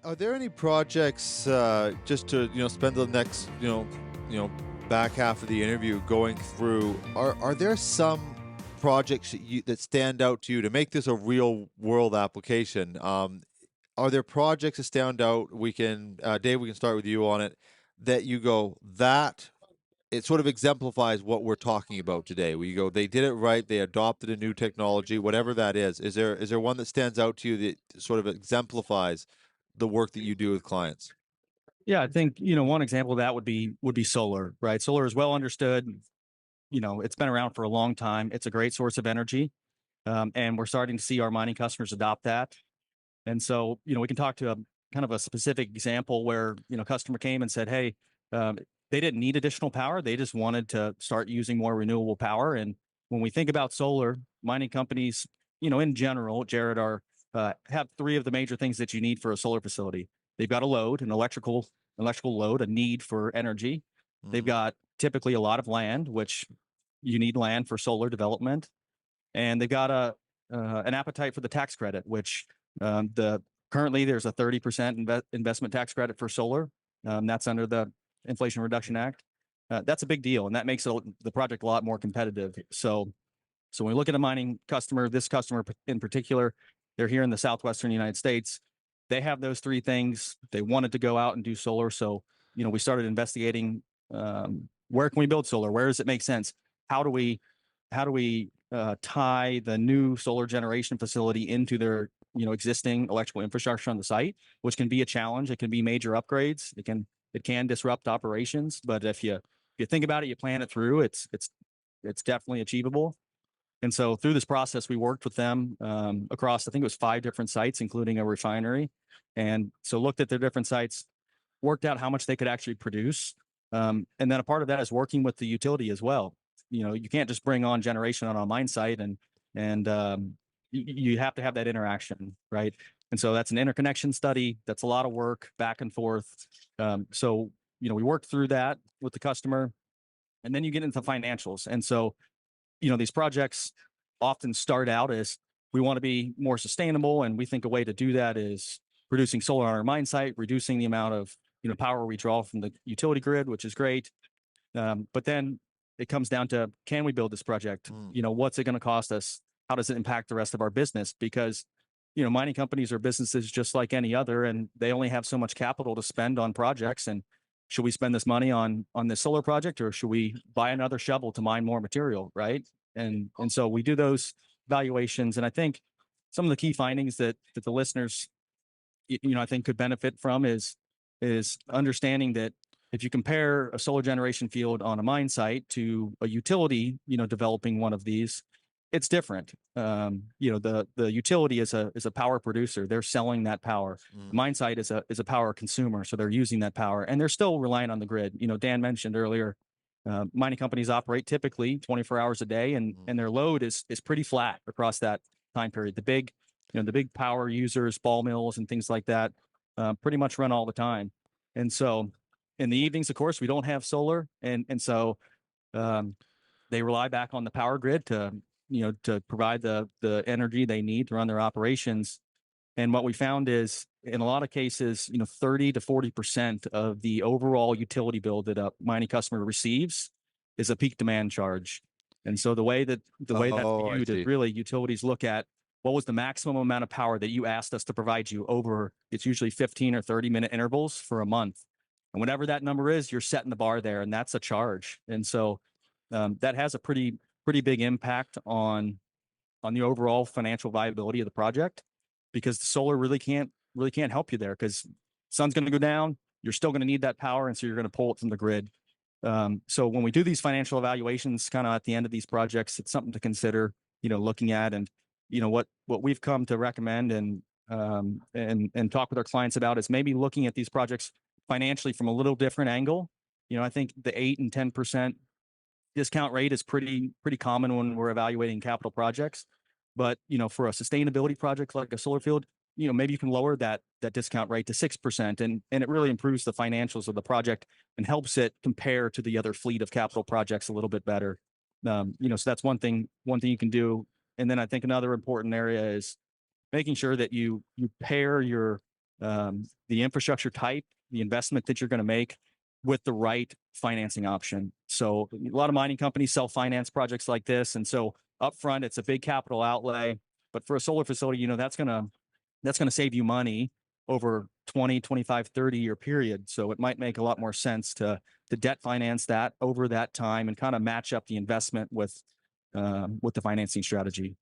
Are there any projects just to spend the next you know back half of the interview going through? Are there some projects that stand out to you to make this a real world application? Are there projects that stand out? We can Dave, we can start with you on it. That you go that it sort of exemplifies what we're talking about today. We go, they did it right. They adopted a new technology, whatever that is. Is there one that stands out to you that sort of exemplifies the work that you do with clients? Yeah, I think, one example of that would be solar, right? Solar is well understood. It's been around for a long time. It's a great source of energy. And we're starting to see our mining customers adopt that. And so, we can talk to a kind of a specific example where, customer came and said, hey, um, they didn't need additional power. They just wanted to start using more renewable power. And when we think about solar, mining companies, in general, Jared, have three of the major things that you need for a solar facility. They've got a load, an electrical load, a need for energy. They've Mm-hmm. got typically a lot of land, which you need land for solar development, and they've got an appetite for the tax credit, which the currently there's a 30% investment tax credit for solar. That's under the Inflation Reduction Act. That's a big deal, and that makes the project a lot more competitive. So when we look at a mining customer, this customer in particular, they're here in the southwestern United States. They have those three things. They wanted to go out and do solar, so we started investigating, where can we build solar? Where does it make sense? How do we tie the new solar generation facility into their existing electrical infrastructure on the site, which can be a challenge. It can be major upgrades. It can disrupt operations, but if you think about it, you plan it through. It's definitely achievable. And so through this process, we worked with them across, I think it was 5 different sites, including a refinery. And so looked at their different sites, worked out how much they could actually produce. And then a part of that is working with the utility as well. You can't just bring on generation on a mine site, and you have to have that interaction, right? And so that's an interconnection study. That's a lot of work back and forth. So we worked through that with the customer, and then you get into financials. And so these projects often start out as we want to be more sustainable, and we think a way to do that is producing solar on our mine site, reducing the amount of power we draw from the utility grid, which is great. But then it comes down to, can we build this project? Mm. What's it going to cost us? How does it impact the rest of our business? Because mining companies are businesses just like any other, and they only have so much capital to spend on projects. And should we spend this money on this solar project, or should we buy another shovel to mine more material, right? And so we do those valuations, and I think some of the key findings that the listeners I think could benefit from is understanding that if you compare a solar generation field on a mine site to a utility developing one of these, it's different. The utility is a power producer. They're selling that power. Mm. The mine site is a power consumer, so they're using that power, and they're still relying on the grid. Dan mentioned earlier, mining companies operate typically 24 hours a day, and Mm. and their load is pretty flat across that time period. The big power users, ball mills, and things like that, pretty much run all the time. And so in the evenings, of course, we don't have solar, and so um, they rely back on the power grid to provide the energy they need to run their operations. And what we found is, in a lot of cases, 30 to 40% of the overall utility bill that a mining customer receives is a peak demand charge. And so the way that's Oh, I viewed is see. really utilities look at what was the maximum amount of power that you asked us to provide you over, it's usually 15 or 30-minute intervals for a month. And whatever that number is, you're setting the bar there, and that's a charge. And so that has a pretty big impact on the overall financial viability of the project, because the solar really can't help you there, because sun's going to go down, you're still going to need that power, and so you're going to pull it from the grid. So when we do these financial evaluations kind of at the end of these projects, it's something to consider looking at. And what we've come to recommend and talk with our clients about is maybe looking at these projects financially from a little different angle. I think the 8 and 10% discount rate is pretty common when we're evaluating capital projects. But for a sustainability project like a solar field, maybe you can lower that discount rate to 6%, and it really improves the financials of the project and helps it compare to the other fleet of capital projects a little bit better. So that's one thing you can do. And then I think another important area is making sure that you pair the infrastructure type, the investment that you're going to make with the right financing option. So a lot of mining companies self-finance projects like this. And so upfront, it's a big capital outlay, but for a solar facility, that's going to save you money over 20, 25, 30-year period. So it might make a lot more sense to debt finance that over that time and kind of match up the investment with the financing strategy.